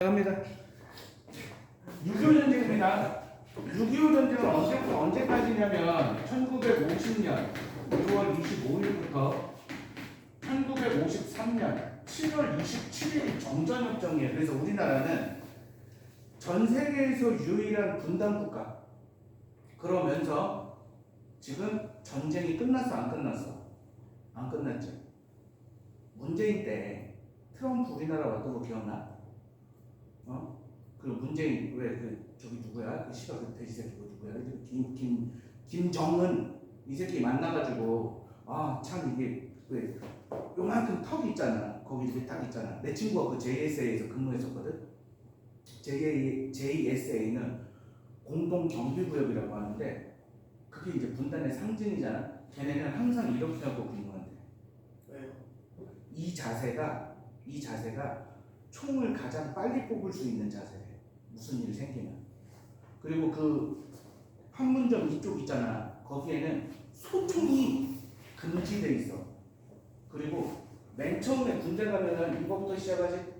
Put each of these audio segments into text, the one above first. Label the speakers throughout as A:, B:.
A: 합니다. 6.25 전쟁입니다. 6.25 전쟁은 언제까지냐면 1950년 6월 25일부터 1953년 7월 27일 정전협정이에요. 그래서 우리나라는 전 세계에서 유일한 분단국가. 그러면서 지금 전쟁이 끝났어, 안 끝났어? 안 끝났죠. 문재인 때 트럼프 우리나라 왔던 거 기억나? 그 문재인 저기 누구야? 그 시가 그 돼지 새끼 누구야? 김정은 이 새끼 만나가지고 참 이게 왜 요만큼 턱이 있잖아. 거기 이렇게 딱 있잖아. 내 친구가 그 JSA에서 근무했었거든. JSA는 공동 경비구역이라고 하는데 그게 이제 분단의 상징이잖아. 걔네는 항상 이렇게 하고 근무한대. 왜요? 이 자세가 총을 가장 빨리 뽑을 수 있는 자세래. 무슨 일이 생기면. 그리고 그 판문점 이쪽 있잖아. 거기에는 소총이 금지돼 있어. 그리고 맨 처음에 군대 가면은 이거부터 시작하지.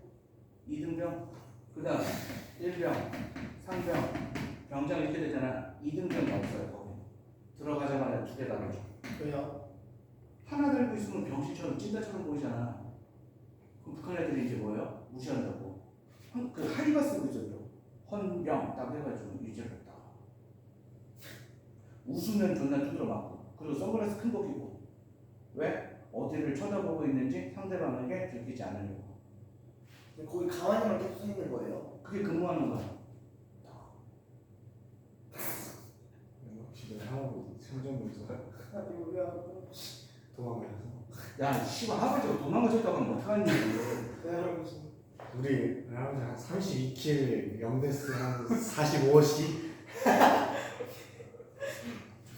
A: 2등병, 그 다음 1병, 3병, 병장 이렇게 되잖아. 2등병이 없어요. 거기 들어가자마자 2개 달아줘. 왜요? 하나 들고 있으면 병신처럼 찐따처럼 보이잖아. 그럼 북한 애들이 이제 뭐예요? 무시한다고. 그 하이가 쓰고 있어요. 헌병 딱 해가지고 유지를 딱. 웃으면 존나 두드려 맞고. 그리고 선글라스 큰 거 끼고. 왜? 어디를 쳐다보고 있는지 상대방에게 들키지 않으려고.
B: 거기 가만히만 계속 서 있는 거예요?
A: 그게 근무하는 거야.
C: 혹시 내 할아버지 생존문서 도망가셔서
A: 야, 씨발 할아버지가 도망가셨다고 하면 어떡하니?
B: 네 할아버지.
C: 우리 할아버지 한 32킬 영데스 한 45씩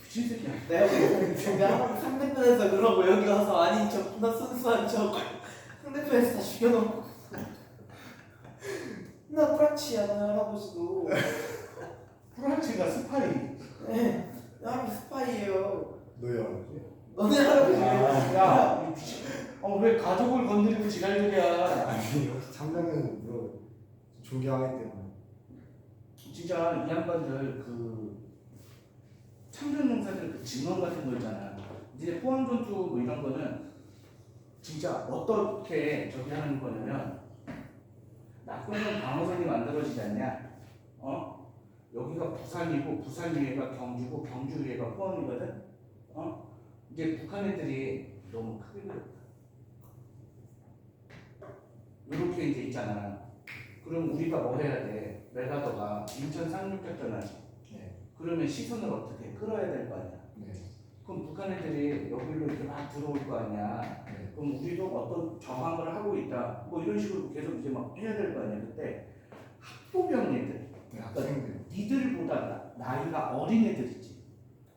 A: 미친 새끼야.
B: 내가 상대편에서 그러고 여기 와서 아닌 척, 나 순수한 척 상대편에서 다 죽여놓고 나 프라치야. 나 할아버지도.
A: 프란치가 스파이.
B: 네, 나 할아버지 스파이예요.
C: 너희 할아버지?
B: 너네 할아버지.
A: 야, 이 미친. 왜 가족을 건드리고 지랄들이야.
C: 아니 혹시 참나는 존경하기 때문에.
A: 진짜 이 양반들 그 참전용사들 그 증언 같은 거 있잖아. 이제 포항전투 뭐 이런 거는 진짜 어떻게 저기 하는 거냐면 낙동강 방어선이 만들어지지 않냐? 여기가 부산이고 부산 위에가 경주고 경주 위에가 포항이거든. 이제 북한 애들이 너무 크게 그렸다. 이렇게 이제 있잖아. 그럼 우리가 뭐 해야 돼? 레가더가 인천 상륙작전하지.
C: 네.
A: 그러면 시선을 어떻게 끌어야 될 거 아니야.
C: 네.
A: 그럼 북한 애들이 여기로 이렇게 막 들어올 거 아니야.
C: 네.
A: 그럼 우리도 어떤 저항을 하고 있다. 뭐 이런 식으로 계속 이제 막 해야 될 거 아니야. 그때 학부병 애들,
C: 네, 학생들.
A: 니들보다 나이가 어린 애들 있지.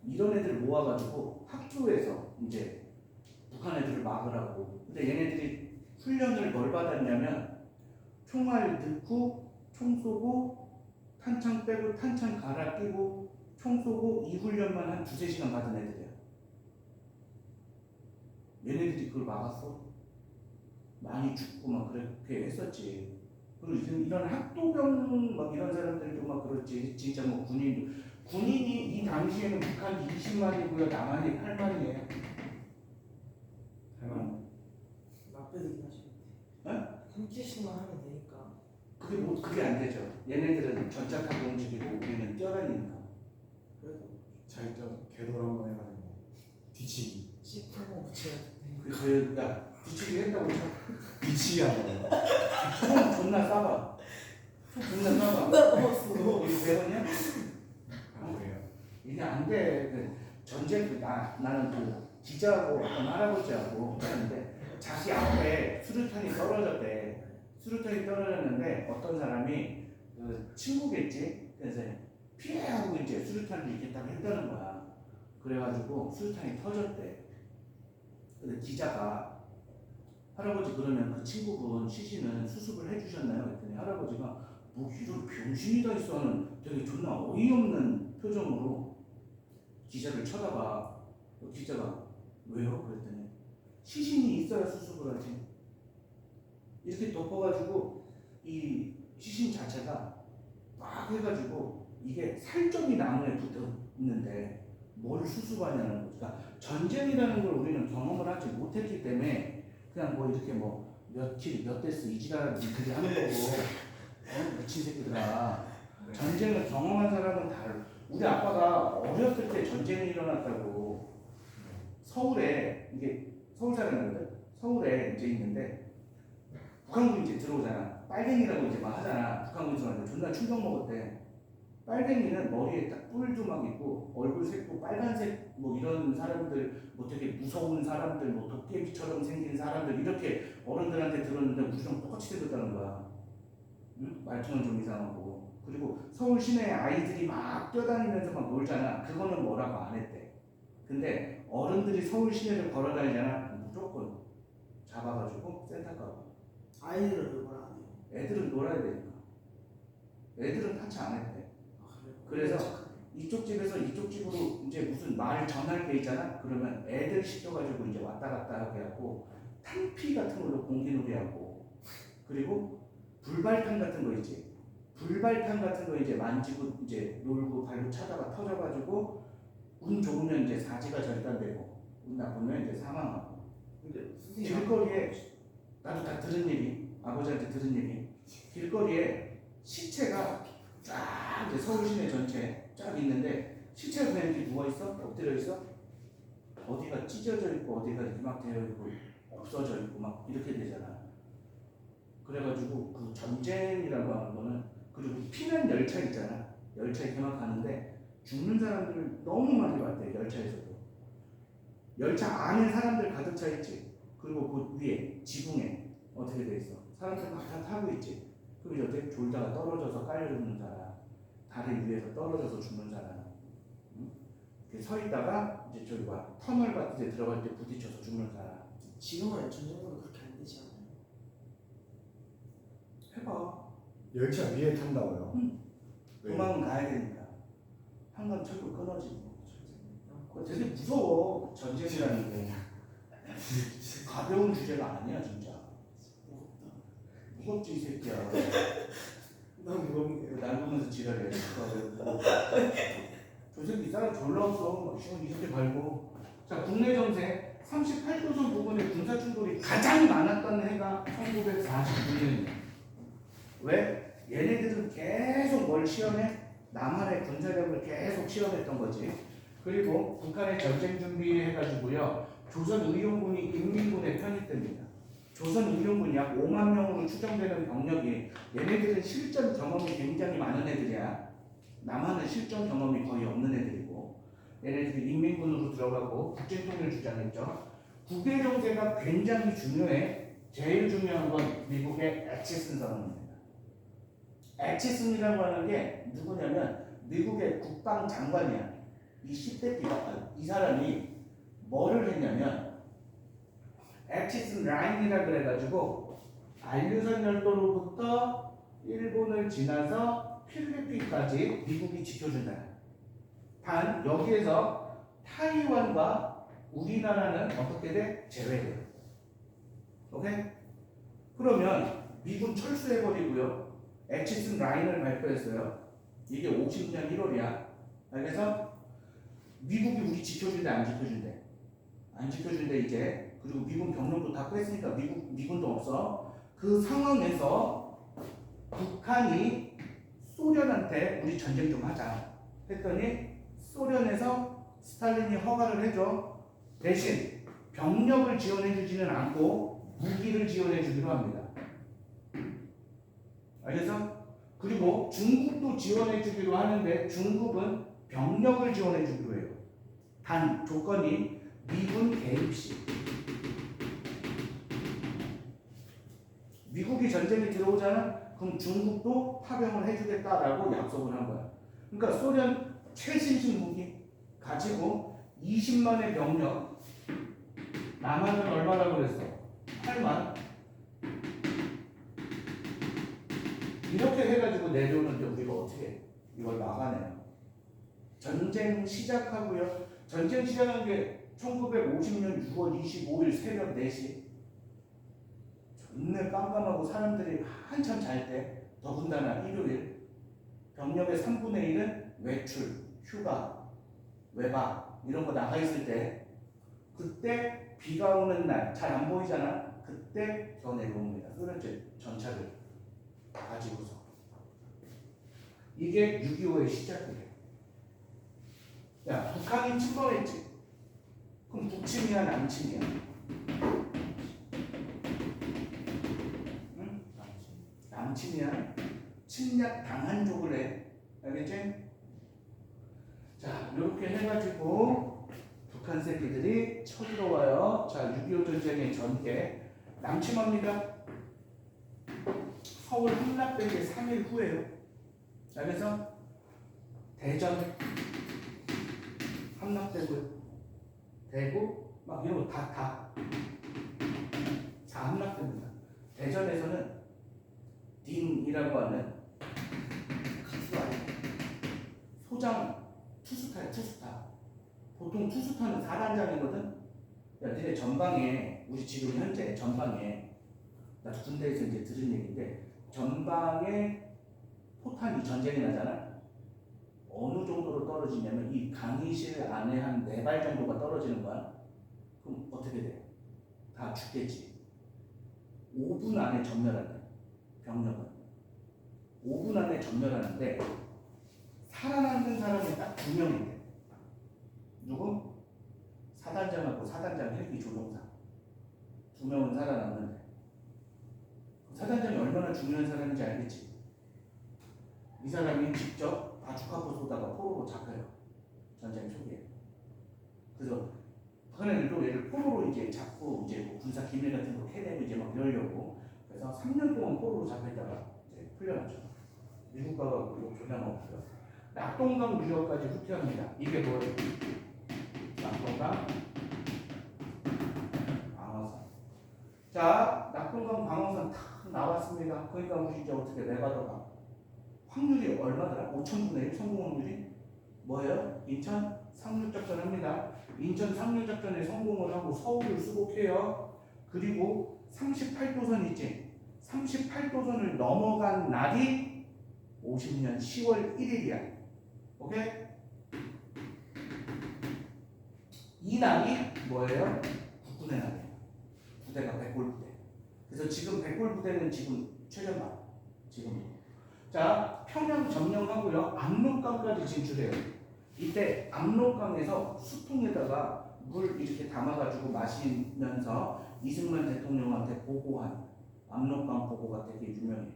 A: 이런 애들 모아가지고 학교에서 이제 북한 애들을 막으라고. 근데 얘네들이 훈련을 뭘 받았냐면 총알 넣고 총 쏘고 탄창 빼고 탄창 갈아 끼고 총 쏘고 이 훈련만 한 2-3시간 받은 애들이야. 얘네들이 그걸 막았어. 많이 죽고 막 그렇게 했었지. 그리고 이런 학도병 막 이런 사람들도 막 그렇지. 진짜 뭐 군인이 이 당시에는 북한이 20만이고요. 남한이 8만이에요.
B: 나쁘긴 하시네.
A: 네?
B: 3kg씩만 하면 되니까.
A: 그게 안 되죠. 얘네들은 전차 타고 움직이고 우리는 뛰어다니니까.
B: 그래도
C: 자기도 개돌 한번 해가지고 뒤치기.
B: C8만 붙여야 돼.
A: 그래서 야 뒤치기 했다고 쳐.
C: 뒤치기 하는 거.
A: 총 존나 싸봐. 총 존나 싸봐.
B: 나 넘었어.
A: 이거 배웠냐?
C: 아 그래요?
A: 이게 안 돼. 전쟁 나는 그 기자하고 어떤 할아버지하고 그랬는데 자기 앞에 수류탄이 떨어졌대. 수류탄이 떨어졌는데 어떤 사람이 그 친구겠지. 그래서 피해하고 이제 수류탄을 이렇게 딱 했다는 거야. 그래가지고 수류탄이 터졌대. 근데 기자가 할아버지 그러면 그 친구분 시신은 수습을 해주셨나요? 그랬더니 할아버지가 뭐 이런 병신이 다 있어 하는 되게 존나 어이없는 표정으로 기자를 쳐다봐. 기자가 왜요? 그랬더니 시신이 있어야 수습을 하지. 이렇게 덮어가지고 이 시신 자체가 막 해가지고 이게 살점이 나무에 붙어 있는데 뭘 수습하냐는 거죠. 그러니까 전쟁이라는 걸 우리는 경험을 하지 못했기 때문에 그냥 뭐 이렇게 뭐 며칠 몇 데스 이지라는 짓들이 하는 거고 미친 새끼들아. 전쟁을 경험한 사람은 다 우리 아빠가 어렸을 때 전쟁이 일어났다고 서울에 이게 서울 사람이거든. 서울에 이제 있는데 북한군이 이제 들어오잖아. 빨갱이라고 이제 막 하잖아. 북한군이 들어왔는데 존나 충격 먹었대. 빨갱이는 머리에 딱 뿔도 막 있고 얼굴 색도 빨간색 뭐 이런 사람들 뭐 되게 무서운 사람들 뭐 도깨비처럼 생긴 사람들 이렇게 어른들한테 들었는데 우리랑 똑같이 생겼다는 거야. 응? 말투는 좀 이상하고 그리고 서울 시내에 아이들이 막 뛰어다니면서 막 놀잖아. 그거는 뭐라고 안 했대. 근데 어른들이 서울 시내를 걸어다니잖아. 무조건 잡아가지고 센터 가고.
B: 아이들은 뭘 안 해요?
A: 애들은 놀아야 되니까. 애들은 타치 안 했대.
B: 아, 그래요?
A: 그래서 이쪽 집에서 이쪽 집으로 이제 무슨 말 전할 게 있잖아. 그러면 애들 시켜가지고 이제 왔다 갔다 하게 하고 탄피 같은 걸로 공기놀이 하고 그리고 불발탄 같은 거 있지. 불발탄 같은 거 이제 만지고 이제 놀고 발로 차다가 터져가지고 운 좋으면 이제 사지가 절단되고 운 나쁘면 이제 사망하고.
B: 근데 선생님
A: 길거리에 나도 다 들은 얘기, 아버지한테 들은 얘기. 길거리에 시체가 쫙 이제 서울 시내 전체 쫙 있는데 시체가 그냥 이렇게 누워 있어, 엎드려 있어. 어디가 찢어져 있고 어디가 이렇게 막 되어 있고 없어져 있고 막 이렇게 되잖아. 그래가지고 그 전쟁이라고 하는 거는 그리고 피난 열차 있잖아. 열차 이렇게 막 가는데 죽는 사람들 너무 많이 봤대. 열차에서도. 열차 안에 사람들 가득 차 있지. 그리고 그 위에 지붕에 어떻게 돼 있어? 사람들 막 다 타고 있지. 그럼 이제 어떻게 졸다가 떨어져서 깔려 죽는 사람, 다리 위에서 떨어져서 죽는 사람, 응? 이렇게 서 있다가 이제 저기 막 터널 같은 데 들어갈 때 부딪혀서 죽는 사람.
B: 지금은 전쟁으로 그렇게 안 되지 않아요?
A: 해봐.
C: 열차 위에 탄다고요? 왜?
A: 도망은 가야 되니까. 한강 철도 끊어지고. 그거 되게 무서워. 전쟁이라는 게. 가벼운 주제가 아니야 진짜.
B: 무겁다.
A: 무겁지 이 새끼야.
B: 너무 무겁네요.
A: 날 보면서 지랄해. 저 새끼 사람 졸라 없어. 막 이렇게 밟고. 자, 국내 정세 38도선 부근의 군사 충돌이 가장 많았던 해가 1949년이야. 왜? 얘네들은 계속 뭘 시험해? 남한의 군사력을 계속 시험했던 거지. 그리고 북한의 전쟁 준비해가지고요. 조선의용군이 인민군에 편입됩니다. 조선의용군이 약 5만 명으로 추정되는 병력이 얘네들은 실전 경험이 굉장히 많은 애들이야. 남한은 실전 경험이 거의 없는 애들이고 얘네들이 인민군으로 들어가고 국제통일 주장했죠. 국외 정세가 굉장히 중요해. 제일 중요한 건 미국의 애치슨 선언입니다. 애치슨이라고 하는 게 누구냐면 미국의 국방장관이야. 이 10대끼가 이 사람이 뭐를 했냐면 애치슨 라인이라 그래가지고 알류선 열도로부터 일본을 지나서 필리핀까지 미국이 지켜준다. 단 여기에서 타이완과 우리나라는 어떻게 돼? 제외돼요. 오케이? 그러면 미군 철수해버리고요. 애치슨 라인을 발표했어요. 이게 50년 1월이야. 그래서 미국이 우리 지켜준대 안 지켜준대? 안 지켜준대 이제. 그리고 미군 병력도 다 뺐으니까 미군도 없어. 그 상황에서 북한이 소련한테 우리 전쟁 좀 하자 했더니 소련에서 스탈린이 허가를 해줘. 대신 병력을 지원해주지는 않고 무기를 지원해주기로 합니다. 알겠어? 그리고 중국도 지원해주기로 하는데 중국은 병력을 지원해주기로 해요. 단 조건이 미군 개입시. 미국이 전쟁에 들어오잖아? 그럼 중국도 파병을 해주겠다라고 약속을 한 거야. 그러니까 소련 최신식 무기 가지고 20만의 병력, 남한은 얼마라고 그랬어? 8만. 이렇게 해가지고 내려오는데 우리가 어떻게 이걸 막아내요? 전쟁 시작하고요. 전쟁 시작한 게 1950년 6월 25일 새벽 4시. 존나 깜깜하고 사람들이 한참 잘 때 더군다나 일요일 병력의 3분의 1은 외출, 휴가, 외박 이런 거 나가 있을 때 그때 비가 오는 날 잘 안 보이잖아. 그때 더 내려옵니다. 소련제 전차를 가지고서 이게 6.25의 시작이에요. 야, 북한이 침범했지. 그럼 북침이야, 남침이야? 응? 남침이야. 침략 당한 쪽을 해. 알겠지? 자, 이렇게 해가지고 북한 새끼들이 쳐들어와요. 자, 6.25 전쟁의 전개. 남침합니다. 서울 함락된 게 3일 후에요. 자, 그래서 대전 함락되고요. 대구 막 이런 거 다 함락됩니다. 대전에서는 딘이라고 하는
B: 가수가 아니에요.
A: 소장 투스타야, 투스타. 보통 투스타는 4단장이거든. 야, 니네 전방에 우리 지금 현재 전방에 나 군대에서 이제 들은 얘기인데 전방에 포탄이 전쟁이 나잖아. 어느 정도로 떨어지냐면 이 강의실 안에 한 4발 정도가 떨어지는 거야. 그럼 어떻게 돼? 다 죽겠지. 5분 안에 전멸한대. 병력은 5분 안에 전멸하는데 살아남는 사람이 딱 2명인데 누구? 사단장하고 사단장 헬기 조종사 2명은 살아남는데 사단장이 얼마나 중요한 사람인지 알겠지? 이 사람이 직접 바주카포 쏘다가 포로로 잡혀요. 전쟁 초기에. 그래서 북한애들도 얘를 포로로 이제 잡고 이제 뭐 군사 기밀 같은 거 캐내고 이제 막 이러려고 그래서 3년 동안 포로로 잡혀있다가 이제 풀려났죠. 미국 가고 조난 없고요. 낙동강 유역까지 후퇴합니다. 이게 뭐예요? 낙동강 방어선. 자, 낙동강 방어선 탁 나왔습니다. 그러니까 우리 이제 어떻게 내가더가 확률이 얼마더라? 5,000분의 1 성공 확률이 뭐예요? 인천 상륙작전 합니다. 인천 상륙작전에 성공을 하고 서울을 수복해요. 그리고 38도선 있지? 38도선을 넘어간 날이 50년 10월 1일이야. 오케이? 이 날이 뭐예요? 국군의 날이에요. 부대가 백골부대. 그래서 지금 백골부대는 지금 최전방. 지금. 자, 평양 점령하고요. 압록강까지 진출해요. 이때 압록강에서 수통에다가 물 이렇게 담아가지고 마시면서 이승만 대통령한테 보고한 압록강 보고가 되게 유명해요.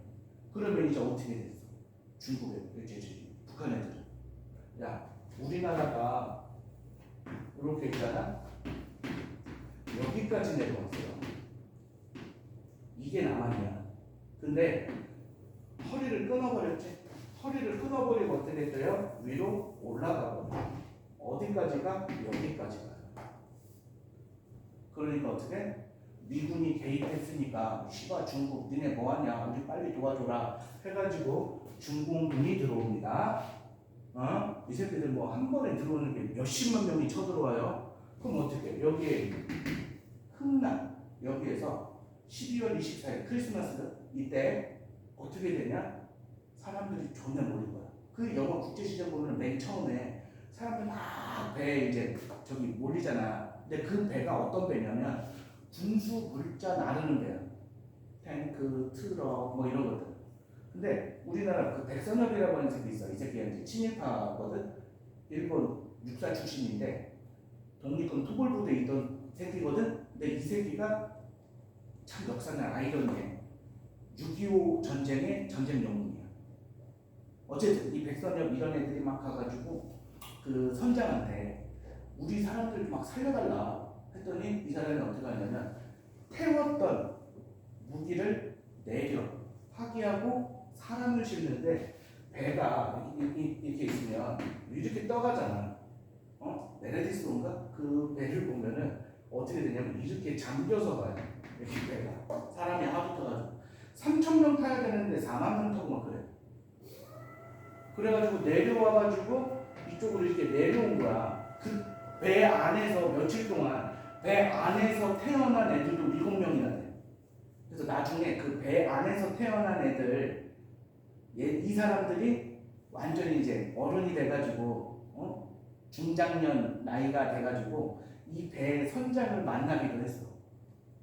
A: 그러면 이제 어떻게 됐어? 중국에, 북한 애들은. 야, 우리나라가 이렇게 있잖아. 여기까지 내려왔어요. 이게 남한이야. 근데 허리를 끊어버렸지. 허리를 끊어버리고 어떻게 됐어요? 위로 올라가거든요. 어디까지가? 여기까지가. 그러니까 어떻게? 미군이 개입했으니까 시바 중국 니네 뭐하냐 우리 빨리 도와줘라 해가지고 중공군이 들어옵니다. 이 새끼들 뭐 한 번에 들어오는 게 몇십만 명이 쳐들어와요. 그럼 어떻게? 여기에 흥남 여기에서 12월 24일 크리스마스 이때 어떻게 되냐? 사람들이 존나 몰릴 거야. 그 영화 국제시장 보면 맨 처음에 사람들 막 배에 이제 저기 몰리잖아. 근데 그 배가 어떤 배냐면 군수 물자 나르는 배야. 탱크, 트럭 뭐 이런 것들. 근데 우리나라 그 백선엽이라고 하는 새끼 있어. 이 새끼가 이제 친일파거든. 일본 육사 출신인데 독립군 토벌부대에 있던 새끼거든. 근데 이 새끼가 참 역사는 아이러니해. 6.25 전쟁의 전쟁 영웅이야. 어쨌든 이 백선엽 이런 애들이 막 가가지고 그 선장한테 우리 사람들 막 살려달라 했더니 이 사람이 어떻게 하냐면 태웠던 무기를 내려 파기하고 사람을 실는데 배가 이렇게 있으면 이렇게 떠가잖아. 메르디스인가? 그 배를 보면은 어떻게 되냐면 이렇게 잠겨서 가요. 이렇게 배가 사람이 하붙어가지고 3,000명 타야 되는데 4만 명 타고 막 그래. 그래가지고 내려와가지고 이쪽으로 이렇게 내려온 거야. 그 배 안에서 며칠 동안 배 안에서 태어난 애들도 7명이나 돼. 그래서 나중에 그 배 안에서 태어난 애들 이 사람들이 완전히 이제 어른이 돼가지고 중장년 나이가 돼가지고 이 배 선장을 만나기도 했어.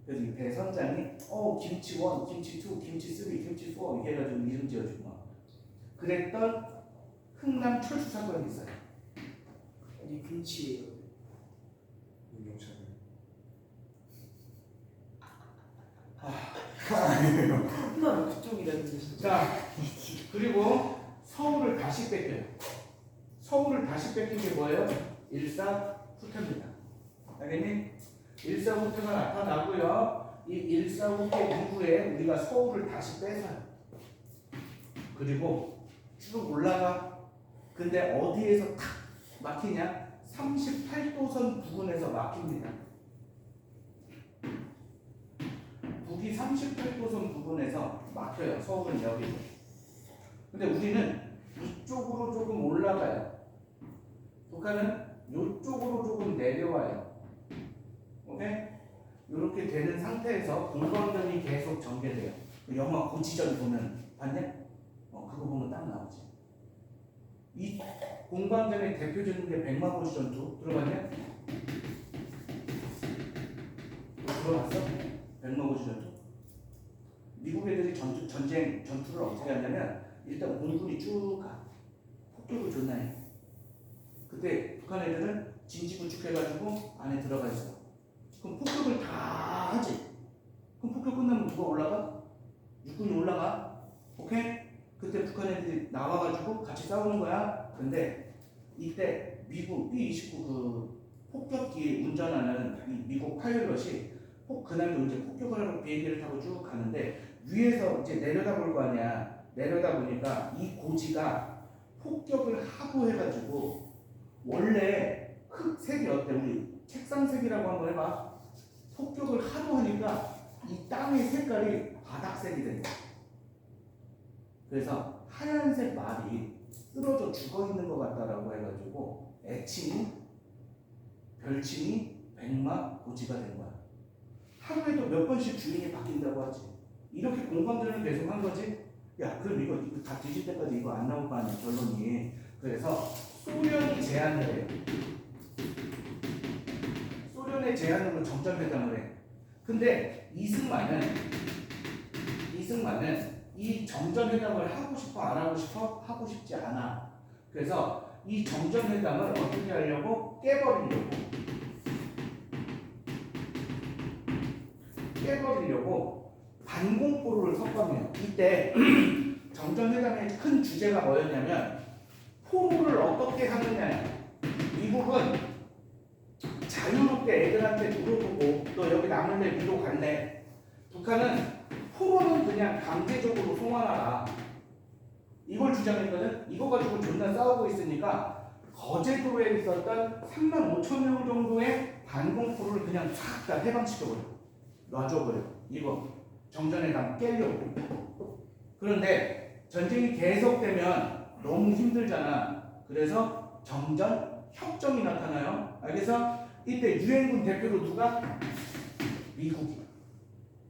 A: 그래서 이 배 선장이 김치 1, 김치 2, 김치 3, 김치 4 이렇게 해가지고 이름 지어주고 막 그랬던 흥남 철수 사건이 있어요.
B: 아니 김치예요.
C: 운영차는.
B: 흥남 그쪽이라는 뜻이죠.
A: 자, 그리고 서울을 다시 뺏겨요. 서울을 다시 뺏긴 게 뭐예요? 일사후퇴입니다. 알겠니? 일사후퇴가 나타나고요. 이 일사후퇴 이후에 우리가 서울을 다시 뺏어요. 그리고 쭉 올라가. 근데 어디에서 탁 막히냐? 38도선 부근에서 막힙니다. 북이 38도선 부근에서 막혀요. 서울은 여기로. 근데 우리는 이쪽으로 조금 올라가요. 북한은 이쪽으로 조금 내려와요. 오케이? 이렇게 되는 상태에서 공방전이 계속 전개돼요. 영화 고지전 보면 봤냐? 그거 보면 딱 나오지. 이 공방전의 대표적인 게 백마고지 전투 들어봤냐? 들어봤어? 백마고지 전투? 미국 애들이 전투를 어떻게 하냐면 일단 공군이 쭉 가. 폭격을 존나 해. 그때 북한 애들은 진지구축해가지고 안에 들어가 있어. 그럼 폭격을 다 하지. 그럼 폭격 끝나면 누가 올라가? 육군이 올라가. 오케이? 그때 북한 애들이 나와가지고 같이 싸우는 거야. 근데 이때 미국 B-29 그 폭격기 운전하는 이 미국 파일럿이 그날도 이제 폭격을 하러 비행기를 타고 쭉 가는데 위에서 이제 내려다볼 거 아니야. 내려다 보니까 이 고지가 폭격을 하고 해가지고 원래 흙색이 어때? 우리 책상색이라고 한번 해봐. 폭격을 하도 하니까 이 땅의 색깔이 바닥색이 된 거야. 그래서 하얀색 말이 쓰러져 죽어 있는 것 같다라고 해가지고 애칭이 별칭이 백마고지가 된 거야. 하루에도 몇 번씩 주인이 바뀐다고 하지. 이렇게 공방전을 계속 한 거지. 야, 그럼 이거 다 뒤질 때까지 이거 안 나올 거 아니야, 결론이. 그래서 소련이 제안을 해요. 소련의 제안으로 정전회담을 해. 근데 이승만은 이 정전회담을 하고 싶어, 안 하고 싶어? 하고 싶지 않아. 그래서 이 정전회담을 어떻게 하려고? 깨버리려고 반공포를 섞어내요. 이때 정전회담의 큰 주제가 뭐였냐면 포로를 어떻게 하느냐. 미국은 자유롭게 애들한테 물어보고 너 여기 남을래 위로 갈래. 북한은 포로는 그냥 강제적으로 송환하라. 이걸 주장했거든. 이거 가지고 존나 싸우고 있으니까 거제도에 있었던 3만 5천 명 정도의 반공포를 그냥 싹 다 해방시켜버려. 놔줘버려. 이거 정전회담 깨려고. 그런데 전쟁이 계속되면 너무 힘들잖아. 그래서 정전 협정이 나타나요. 그래서 이때 유엔군 대표로 누가? 미국이.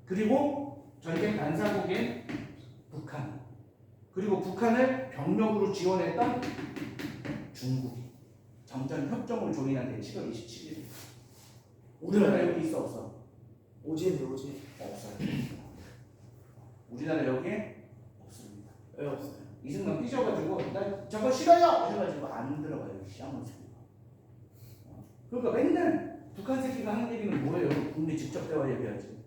A: 그리고 전쟁 단사국인 북한. 그리고 북한을 병력으로 지원했던 중국이. 정전 협정을 조인한 게 7월 27일. 우리나라 여기 있어 없어?
B: 오제인데.
A: 없어요. 우리나라 여기에 없습니다.
B: 왜 없어요?
A: 이승만 삐져가지고 나 저거 싫어요! 해가지고 안 들어가요. 시아몬 새끼가. 그러니까 맨날 북한 새끼가 하는 얘기는 뭐예요? 국내 직접 대화 얘기하지.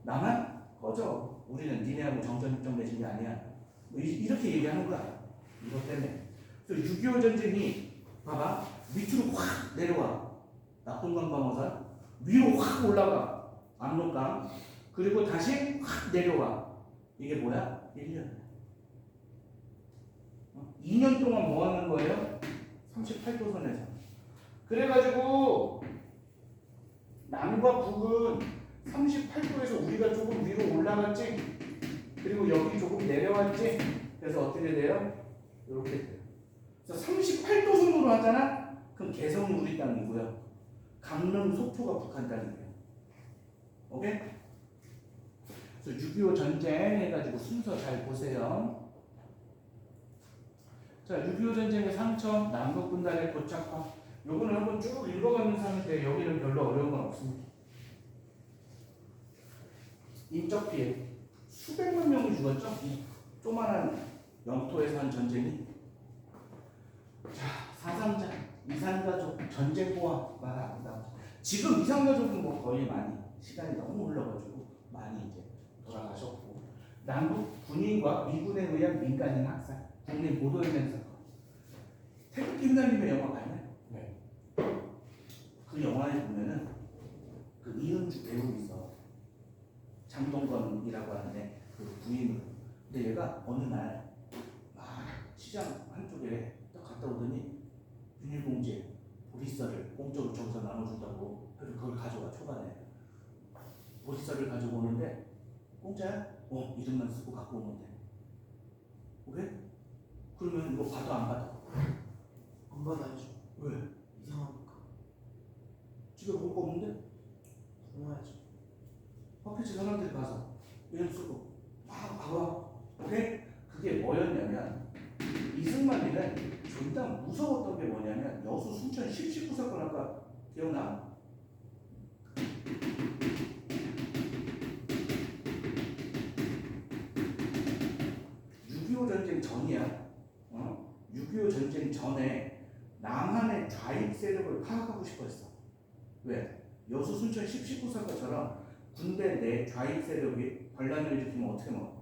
A: 나만 꺼져. 우리는 니네하고 정전협정 맺은 게 아니야. 뭐 이렇게 얘기하는 거야. 이것 때문에. 그래서 6.25 전쟁이 봐봐. 밑으로 확 내려와. 낙동강 방어선 위로 확 올라가. 압록강. 그리고 다시 확 내려와. 이게 뭐야? 1년. 2년 동안 뭐 하는 거예요? 38도선에서. 그래가지고 남과 북은 38도에서 우리가 조금 위로 올라갔지. 그리고 여기 조금 내려왔지. 그래서 어떻게 돼요? 이렇게 돼요. 그래서 38도선으로 하잖아. 그럼 개성이 우리 땅이고요. 강릉 속초가 북한 땅이에요. 오케이? 그래서 6.25 전쟁 해가지고 순서 잘 보세요. 자, 6.25 전쟁의 상처, 남북 분단의 고착화. 요거는 한번 쭉 읽어가면서 하는데 여기는 별로 어려운 건 없습니다. 인적 피해. 수백만 명이 죽었죠? 이 조만한 영토에서 한 전쟁이. 자, 사상자, 이산가족, 전쟁고와 말 안 나오죠. 지금 이산가족은 뭐 거의 많이 시간이 너무 흘러가지고 많이 이제 돌아가셨고, 남북 군인과 미군에 의한 민간인 학살, 국민 보도연맹 사건. 태극기 휘날리며 영화 봤나요?
C: 네.
A: 그 영화에 보면은 그 이은주 배우 있어. 장동건이라고 하는데 그 부인으로. 근데 얘가 어느 날 시장 한쪽에 딱 갔다 오더니 비닐봉지에 보리쌀을 공짜로 저기서 나눠준다고. 그래서 그걸 가져와. 초반에 보리쌀을 가지고 오는데 공짜야? 이름만 쓰고 갖고 오면 돼. 오케이? 그러면 이거 받아 안 받아?
B: 안 받아야죠.
A: 왜?
B: 이상하니까.
A: 집에 볼 거 없는데?
B: 고마야죠.
A: 파피치 사람들이 가서 이름 쓰고 막 봐봐. 오케이? 그게 뭐였냐면 이승만이는 존나 무서웠던 게 뭐냐면 여수 순천 19 사건 아까 기억나? 6.25 전쟁 전이야. 6.25 전쟁 전에 남한의 좌익 세력을 파악하고 싶어 했어. 왜? 여수 순천 19 사건처럼 군대 내 좌익 세력이 반란을 일으키면 어떻게 막을 거야?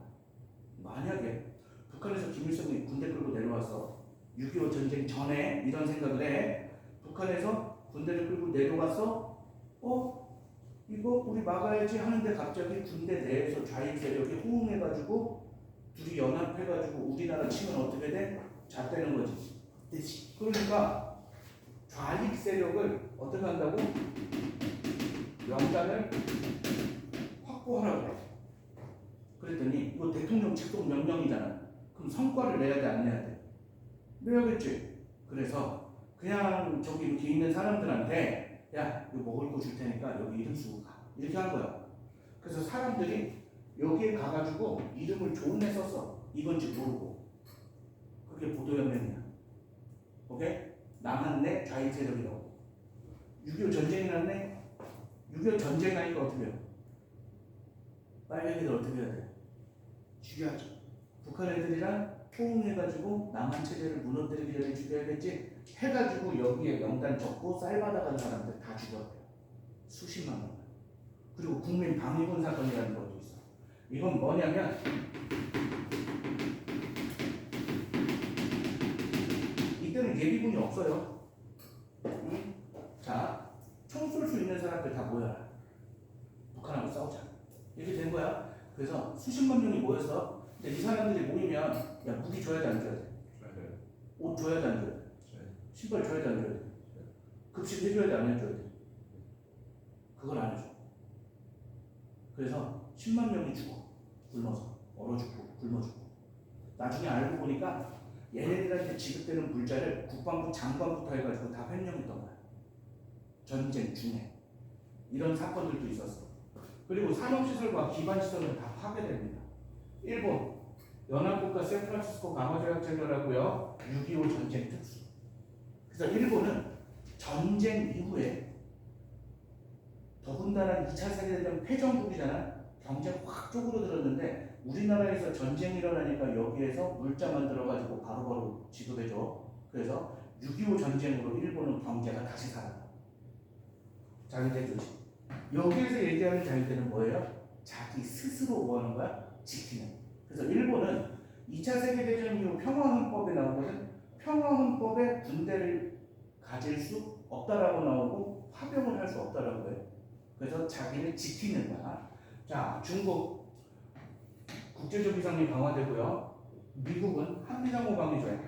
A: 만약에 북한에서 김일성이 군대 끌고 내려와서 6.25 전쟁 전에 이런 생각을 해. 북한에서 군대를 끌고 내려와서 이거 우리 막아야지 하는데 갑자기 군대 내에서 좌익 세력이 호응해가지고 둘이 연합해가지고 우리나라 치면 어떻게 돼? 잣대는 거지.
B: 되지.
A: 그러니까 좌익 세력을 어떻게 한다고? 명단을 확보하라고 해. 그랬더니 이거 대통령 직속 명령이잖아. 그럼 성과를 내야 돼, 안 내야 돼? 내야겠지. 그래서 그냥 저기 이렇게 있는 사람들한테 야, 이거 먹을 거 줄 테니까 여기 이름 쓰고 가. 이렇게 한 거야. 그래서 사람들이 여기에 가가지고 이름을 좋은 애 썼어. 이건지 모르고. 그게 보도연맹이야. 오케이? 남한 내 좌익 세력이라고. 6.25 전쟁이 났네? 6.25 전쟁 나니까 어떻게 해요? 빨갱이들 어떻게 해야 돼?
B: 죽여야죠.
A: 북한 애들이랑 호응해가지고 남한 체제를 무너뜨리기 전에 죽여야겠지? 해가지고 여기에 명단 적고 쌀 받아가는 사람들 다 죽였대요. 수십만 명. 그리고 국민 방위군 사건이라는 것도 있어. 이건 뭐냐면 이때는 예비군이 없어요. 응? 자, 총 쏠 수 있는 사람들 다 모여라. 북한하고 싸우자. 이렇게 된 거야. 그래서 수십만 명이 모여서 근데 이 사람들이 모이면 야 무기 줘야 돼 안 줘야 돼? 옷 줘야 돼 안 줘야 돼? 신발 줘야 돼 안 줘야 돼? 급식 해줘야 돼 안 해줘야 돼? 그걸 안 해줘. 그래서 10만 명이 죽어. 굶어서 얼어 죽고 굶어 죽고. 나중에 알고 보니까 얘네들한테 지급되는 물자를 국방부 장관부터 해가지고 다 횡령했던 거야. 전쟁 중에 이런 사건들도 있었어. 그리고 산업시설과 기반시설은 다 파괴됩니다. 일본 연합국가 샌프란시스코 강화조약체결하고요. 6.25 전쟁 특수. 그래서 일본은 전쟁 이후에 더군다나 2차 세계대전 패전국이잖아. 경제가 확 쪼그러들었는데 우리나라에서 전쟁이 일어나니까 여기에서 물자 만들어가지고 바로바로 지급해줘. 그래서 6.25 전쟁으로 일본은 경제가 다시 살아나. 자기들 조직. 여기에서 얘기하는 자유들은 뭐예요? 자기 스스로 뭐 하는 거야? 지키는. 그래서 일본은 2차 세계대전 이후 평화헌법에 나오거든. 평화헌법에 군대를 가질 수 없다라고 나오고 파병을 할 수 없다라고 해. 그래서 자기를 지키는 거야. 자, 중국 국제적 이상이 강화되고요. 미국은 한미상호 방위 조약,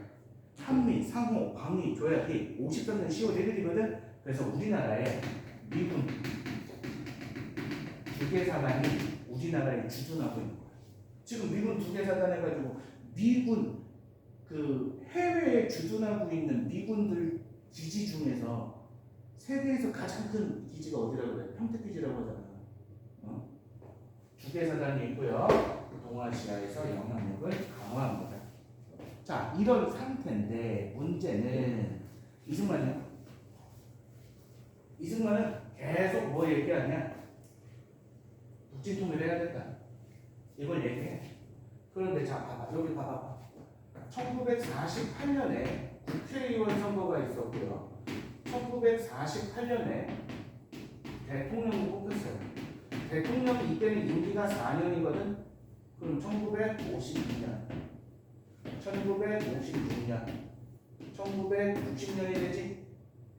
A: 한미 상호 방위 조약이 53년 10월 1일이거든. 그래서 우리나라에 미군 두 개 사단이 우리나라에 주둔하고 있는 거야. 지금 미군 두 개 사단 해가지고 미군 그 해외에 주둔하고 있는 미군들 기지 중에서 세계에서 가장 큰 기지가 어디라고 그래? 평택기지라고 하잖아. 두 개 사단이 있고요. 동아시아에서 영향력을 강화합니다. 자, 자, 이런 상태인데 문제는 이승만이요. 이승만은 계속 뭐 얘기하냐? 북진통일을 해야 된다. 이걸 얘기해. 그런데 자, 봐봐. 여기 봐봐. 1948년에 국회의원 선거가 있었고요. 1948년에 대통령이 뽑혔어요. 대통령 이때는 임기가 4년이거든. 그럼 1952년, 1956년, 1960년이 되지,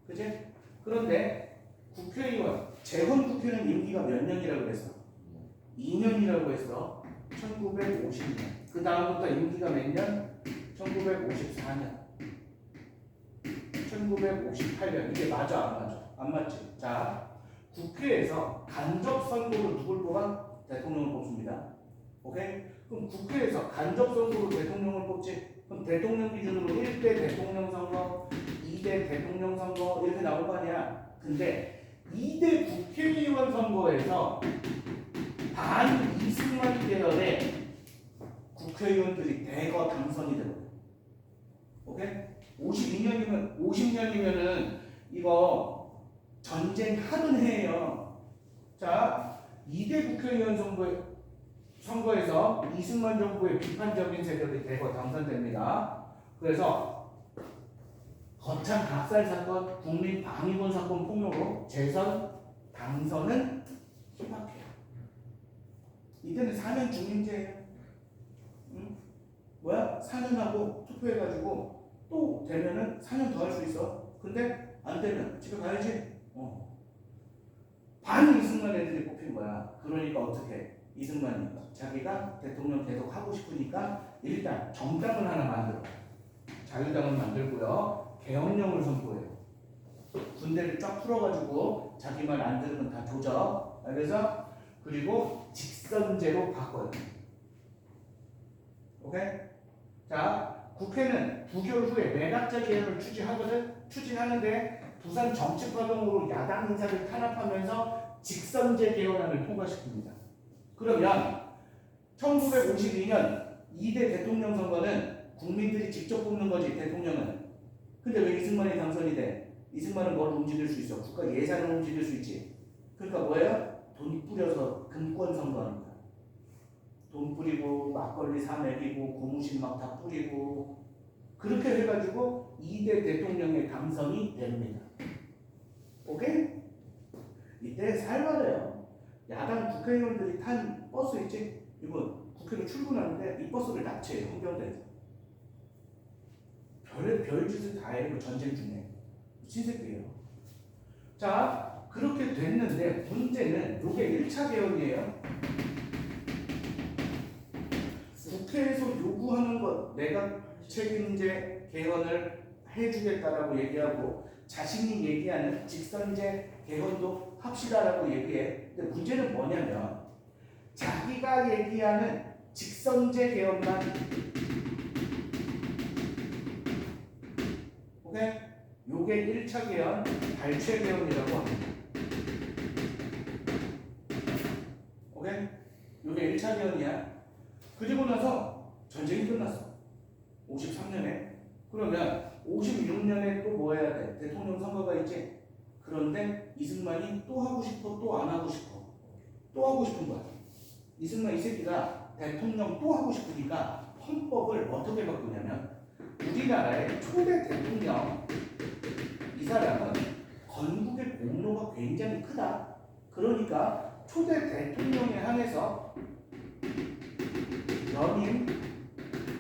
A: 그지? 그런데 국회의원, 재헌 국회는 임기가 몇 년이라고 그랬어? 2년이라고 했어. 1950년. 그 다음부터 임기가 몇 년? 1954년, 1958년. 이게 맞아, 안 맞아? 안 맞지? 자, 국회에서 간접 선거로 누굴 뽑아? 대통령을 뽑습니다. 오케이? 그럼 국회에서 간접 선거로 대통령을 뽑지? 그럼 대통령 기준으로 1대 대통령 선거, 2대 대통령 선거 이렇게 나올 거 아니야? 근데 2대 국회의원 선거에서 반 이승만 계열의 국회의원들이 대거 당선이 되거든. 오케이? 50년이면은 이거 전쟁 하는 해예요. 자, 2대 국회의원 선거에서 이승만 정부의 비판적인 세력이 대거 당선됩니다. 그래서 거창 각살 사건, 국민 방위군 사건 폭로로 재선 당선은 희박해요. 이때는 4년 중임제예요. 응? 뭐야? 4년 하고 투표해가지고 또 되면은 4년 더 할 수 있어. 근데 안 되면 집에 가야지. 반 이승만 애들이 뽑힌 거야. 그러니까 어떻게? 이승만이 자기가 대통령 계속 하고 싶으니까 일단 정당을 하나 만들어. 자유당을 만들고요. 계엄령을 선포해요. 군대를 쫙 풀어가지고 자기 말 안 들으면 다 조져. 그래서 그리고 직선제로 바꿔요. 오케이? 자, 국회는 부결 후에 매각제 개헌을 추진하는데 부산 정치파동으로 야당 인사를 탄압하면서 직선제 개헌안을 통과시킵니다. 그러면 1952년 2대 대통령 선거는 국민들이 직접 뽑는 거지, 대통령은. 근데 왜 이승만이 당선이 돼? 이승만은 뭘 움직일 수 있어? 국가 예산을 움직일 수 있지. 그러니까 뭐예요? 돈 뿌려서 금권 선거하는 거야. 돈 뿌리고 막걸리 사 먹이고 고무신 막 다 뿌리고 그렇게 해가지고 2대 대통령의 당선이 됩니다. 오케이? 이때 살벌해요. 야당 국회의원들이 탄 버스 있지? 이거 국회로 출근하는데 이 버스를 납치해요. 헌병대에서. 별짓을 다 해. 이거 전쟁 중에. 미친 새끼예요. 자, 그렇게 됐는데 문제는 이게 1차 개헌이에요. 국회에서 요구하는 것, 내가 책임제 개헌을 해주겠다라고 얘기하고 자신이 얘기하는 직선제 개헌도 합시다라고 얘기해. 근데 문제는 뭐냐면 자기가 얘기하는 직선제 개헌만 오케이? 요게 1차 개헌, 발췌 개헌이라고 합니다. 오케이? 요게 1차 개헌이야. 그리고 나서 전쟁이 끝났어. 53년에. 그러면 56년에 또 뭐 해야 돼? 대통령 선거가 있지? 그런데 이승만이 또 하고 싶어, 또 안 하고 싶어. 또 하고 싶은 거야. 이승만 이 새끼가 대통령 또 하고 싶으니까 헌법을 어떻게 바꾸냐면 우리나라의 초대 대통령 이 사람은 건국의 공로가 굉장히 크다. 그러니까 초대 대통령에 한해서 연임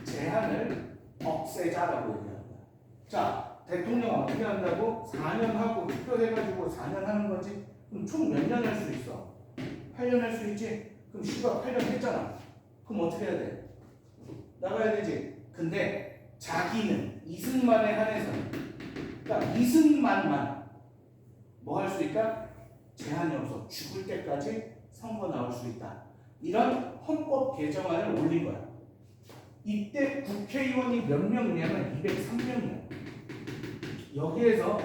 A: 제한을 없애자라고 얘기하는 거야. 자, 대통령 어떻게 한다고? 4년 하고 투표해가지고 4년 하는 거지? 그럼 총 몇 년 할 수 있어? 8년 할 수 있지? 그럼 씨가 8년 했잖아. 그럼 어떻게 해야 돼? 나가야 되지? 근데 자기는 이승만에 한해서는 그러니까 이승만만 뭐 할 수 있다? 제한이 없어. 죽을 때까지 선거 나올 수 있다. 이런 헌법 개정안을 올린 거야. 이때 국회의원이 몇 명이냐면 203명이야. 여기에서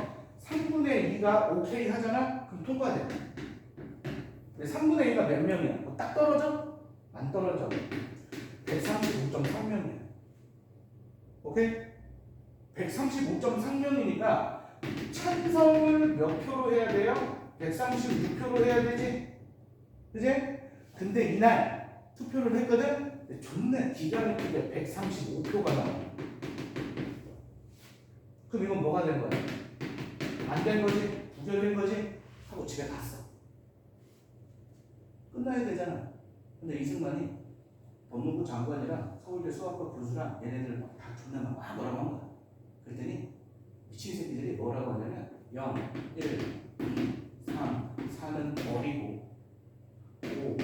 A: 3분의 2가 오케이 하잖아? 그럼 통과돼. 근데 3분의 2가 몇 명이야? 뭐 딱 떨어져? 안 떨어져. 135.3명이야. 오케이? 135.3명이니까 찬성을 몇 표로 해야 돼요? 136표로 해야 되지? 그지? 근데 이날 투표를 했거든? 근데 존나 기가 막히게 135표가 나와. 그럼 이건 뭐가 된 거야? 안 된 거지? 부결된 거지? 하고 집에 갔어. 끝나야 되잖아. 근데 이승만이 법무부 장관이랑 서울대 수학과 교수랑 얘네들 다 존나 막 뭐라고 한 거야. 그랬더니 미친 새끼들이 뭐라고 하냐면 0, 1, 2, 3, 4는 어리고 5,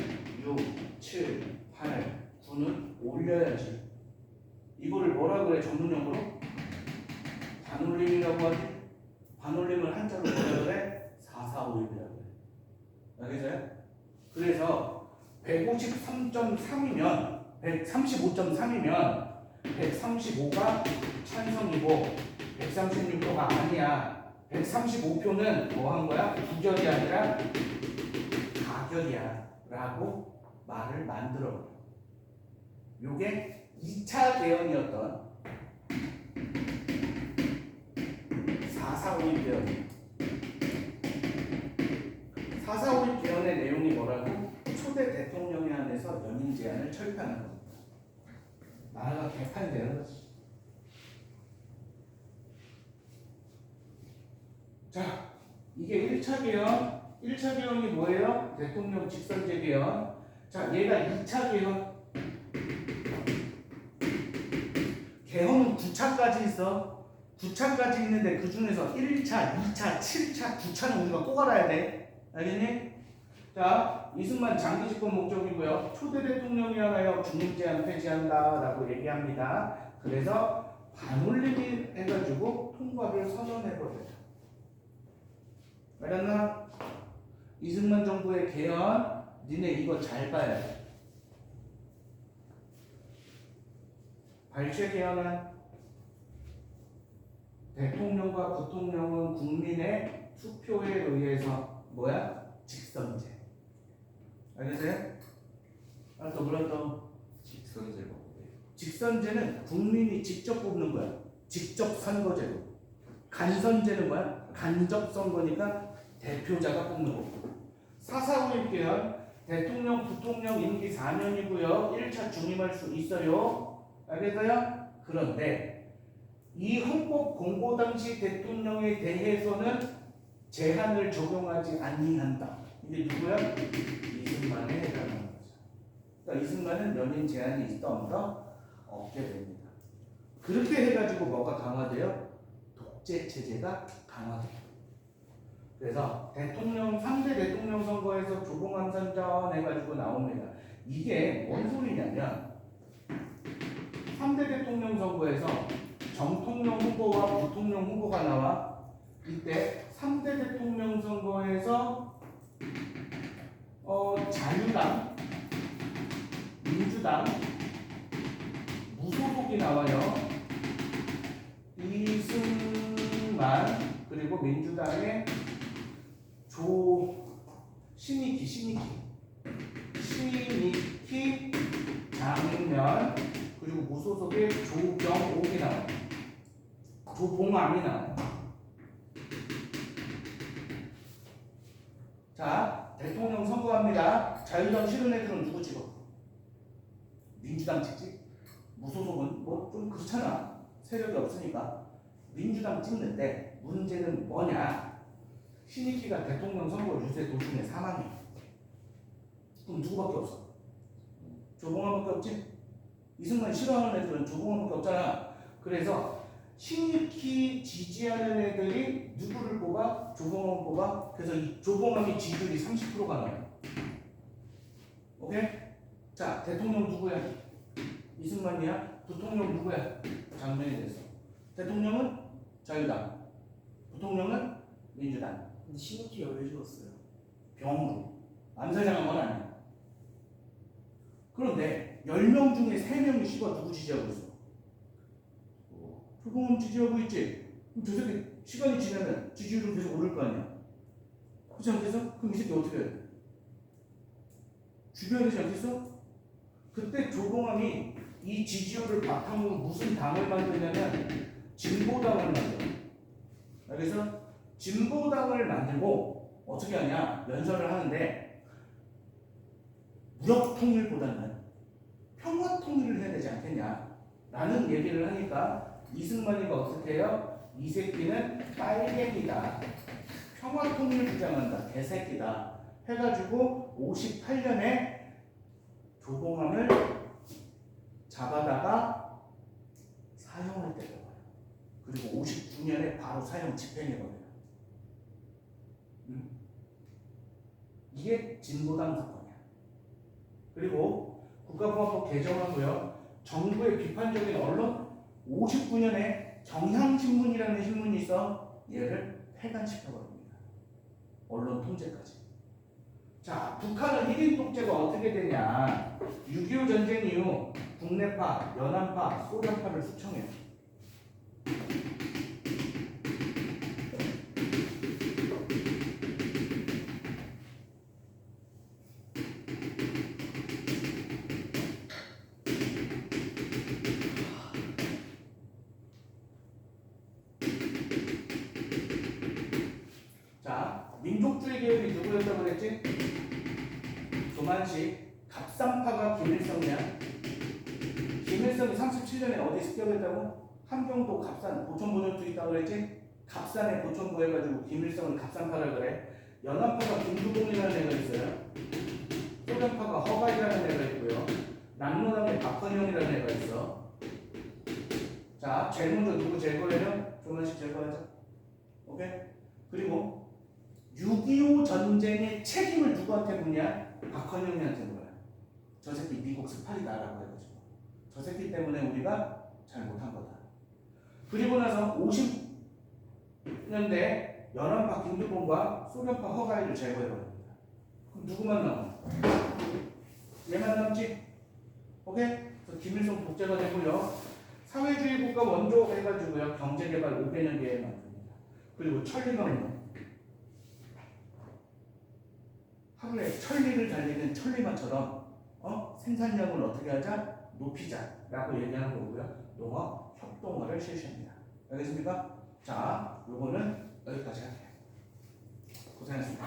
A: 6, 7, 8, 9는 올려야지. 이거를 뭐라 그래 전문용어로? 반올림이라고 하지. 반올림을 한자로 뭐라 그래? 445입이라고 그래. 알겠어요? 그래서 153.3이면 135.3이면 135가 찬성이고 136표가 아니야. 135표는 뭐 한 거야? 부결이 아니라 가결이야 라고 말을 만들어. 요게 2차 개헌이었던 4.4.5일 개헌. 4.4.5일 개헌의 내용이 뭐라고? 초대 대통령에 한해서 연임 제한을 철폐하는 겁니다. 나라가 개판이 되는 거지. 자, 이게 1차 개헌. 1차 개헌이 뭐예요? 대통령 직선제 개헌. 자, 얘가 2차 개헌. 개헌은 9차까지 있어. 9차까지 있는데 그 중에서 1차, 2차, 7차, 9차는 우리가 꼭 알아야 돼. 알겠니? 자, 이승만 장기 집권 목적이고요. 초대 대통령이 하나요 중립 제한 폐지한다라고 얘기합니다. 그래서 반올림이 해가지고 통과를 선언해버려요. 알았나? 이승만 정부의 개헌, 니네 이거 잘 봐야 돼. 발췌 개헌은 대통령과 부통령은 국민의 투표에 의해서 뭐야? 직선제. 알겠어요? 또 물었던
C: 직선제가 뭐예요?
A: 직선제는 국민이 직접 뽑는 거야. 직접 선거제도. 간선제는 뭐야? 간접 선거니까 대표자가 뽑는 거고. 4.4.5일 개헌 대통령, 부통령 임기 4년이고요. 1차 중임할 수 있어요. 알겠어요? 그런데 이 헌법 공고 당시 대통령에 대해서는 제한을 적용하지 아니한다. 이게 누구야? 이승만에 해당하는 거죠. 그러니까 이승만은 연임 제한이 있다 없다? 없게 됩니다. 그렇게 해가지고 뭐가 강화돼요? 독재 체제가 강화돼요. 그래서 대통령 3대 대통령 선거에서 조봉암선전 해가지고 나옵니다. 이게 뭔 소리냐면 3대 대통령 선거에서 정통령 후보와 부통령 후보가 나와. 이때 3대 대통령 선거에서 자유당, 민주당, 무소속이 나와요. 이승만 그리고 민주당의 신익희, 장면 그리고 무소속의 조병옥이 나와요. 조봉암이 나와요. 자, 대통령 선거합니다. 자유당 싫은 애들은 누구 찍어? 민주당 찍지? 무소속은 뭐 좀 그렇잖아. 세력이 없으니까 민주당 찍는데 문제는 뭐냐? 신익희가 대통령 선거 유세 도중에 사망해. 그럼 누구밖에 없어? 조봉암밖에 없지? 이승만 싫어하는 애들은 조봉암밖에 없잖아. 그래서 신익희 지지하는 애들이 누구를 뽑아? 조봉암 뽑아? 그래서 이 조봉암이 지지율이 30%가 나와요. 오케이? 자, 대통령 누구야? 이승만이야? 부통령 누구야? 장면이 됐어. 대통령은 자유당, 부통령은 민주당.
B: 근데 신익희가 왜 죽었어요?
A: 병으로. 암살당한 건 아니야. 그런데 10명 중에 3명이 씨발 누구 지지하고 있어? 조봉암 지지하고 있지? 그럼 저 새끼 시간이 지나면 지지율은 계속 오를 거 아니야? 그렇지 않겠어? 그럼 이 새끼 어떻게 해야 돼? 죽여야 되지 않겠어? 그때 조봉암이 이 지지율을 바탕으로 무슨 당을 만드냐면 진보당을 만들어. 그래서 진보당을 만들고 어떻게 하냐 연설을 하는데 무력 통일보다는 평화 통일을 해야 되지 않겠냐 라는 얘기를 하니까 이승만이가 어떻게 해요? 이 새끼는 빨갱이다. 평화 통일 주장한다. 개새끼다. 해가지고 58년에 조봉암을 잡아다가 사형을 때려요. 그리고 59년에 바로 사형 집행해버려요. 이게 진보당 사건이야. 그리고 국가보안법 개정하고요. 정부의 비판적인 언론 59년에 경향신문이라는 신문이 있어 얘를 폐간시켜버립니다. 언론 통제까지. 자, 북한은 1인 독재가 어떻게 되냐. 6.25 전쟁 이후 국내파, 연안파, 소련파를 숙청해요. 자, 민족주의 계열이 누구였다고 그랬지? 조만식, 갑상파가 김일성이야. 김일성이 37년에 어디 습격했다고? 함경도 갑산 보천보전투 있다고 그랬지? 갑산에 보천 구해가지고 김일성을 갑산파라 그래. 연합파가 김두봉이라는 애가 있어요. 소련파가 허가이라는 애가 있고요. 남로당에 박헌영이라는 애가 있어. 자, 제일 먼저 누구 제거해요? 조만식 제거하자. 오케이? 그리고 6.25 전쟁의 책임을 누구한테 묻냐? 박헌영이한테 물어요. 저 새끼 미국 스파이다라고 해가지고 저 새끼 때문에 우리가 잘 못한 거다. 그리고 나서 50년대 연합파 김두봉과 소련파 허가이를 제거해버립니다. 그럼 누구만 남아? 얘만 남지? 오케이? 그래서 김일성 독재가 되고요. 사회주의 국가 원조 해가지고요. 경제개발 500년 계획 만듭니다. 그리고 천리망로. 하루에 천리를 달리는 천리마처럼 생산량을 어떻게 하자? 높이자라고 얘기하는 거고요. 농업 협동화를 실시합니다. 알겠습니까? 자, 요거는 여기까지 할게요. 고생하셨습니다.